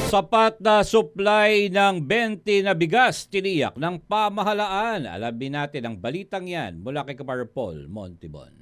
Sapat na supply ng 20 na bigas tiniyak ng pamahalaan. Alamin natin ang balitang yan mula kay Kapar Paul Montibon.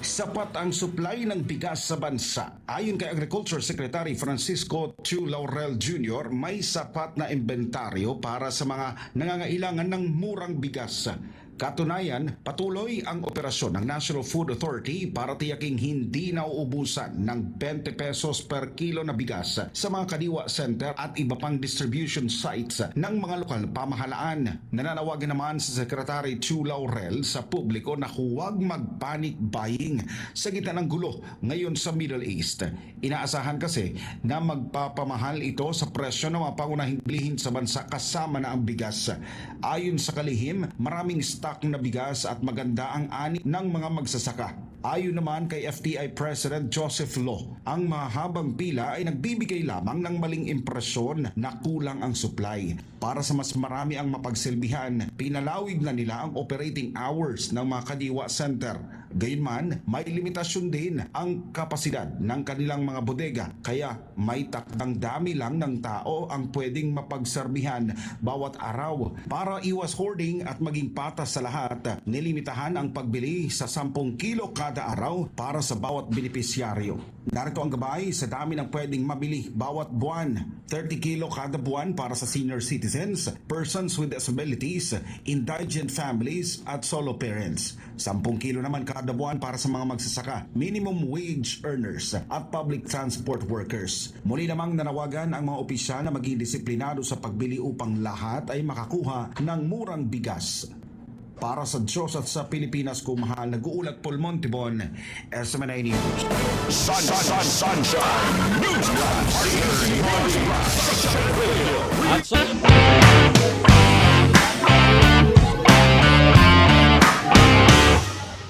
Sapat ang supply ng bigas sa bansa. Ayon kay Agriculture Secretary Francisco Chu Laurel Jr., may sapat na inventaryo para sa mga nangangailangan ng murang bigas. Katunayan, patuloy ang operasyon ng National Food Authority para tiyaking hindi nauubusan ng 20 pesos per kilo na bigas sa mga kadiwa center at iba pang distribution sites ng mga lokal pamahalaan. Nananawagan naman si Secretary Chu Laurel sa publiko na huwag mag-panic buying sa gitna ng gulo ngayon sa Middle East. Inaasahan kasi na magpapamahal ito sa presyo ng mga pangunahing bilihin sa bansa kasama na ang bigas. Ayon sa kalihim, maraming stock na bigas at maganda ang ani ng mga magsasaka. Ayon naman kay FTI President Joseph Lo, ang mahabang pila ay nagbibigay lamang ng maling impresyon na kulang ang supply. Para sa mas marami ang mapagsilbihan, pinalawig na nila ang operating hours ng mga kadiwa center. Gayunman, may limitasyon din ang kapasidad ng kanilang mga bodega, kaya may takdang dami lang ng tao ang pwedeng mapagserbihan bawat araw. Para iwas hoarding at maging patas sa lahat, nilimitahan ang pagbili sa 10 kilo kada araw para sa bawat benepisyaryo. Narito ang gabay sa dami ng pwedeng mabili bawat buwan. 30 kilo kada buwan para sa senior citizens, persons with disabilities, indigent families at solo parents. 10 kilo naman kada buwan para sa mga magsasaka, minimum wage earners at public transport workers. Muli namang nanawagan ang mga opisyal na maging disiplinado sa pagbili upang lahat ay makakuha ng murang bigas. Para sa Diyos at sa Pilipinas kung mahal, nag-uulat Paul Montibon, SMNI News. Sunshine News. At sa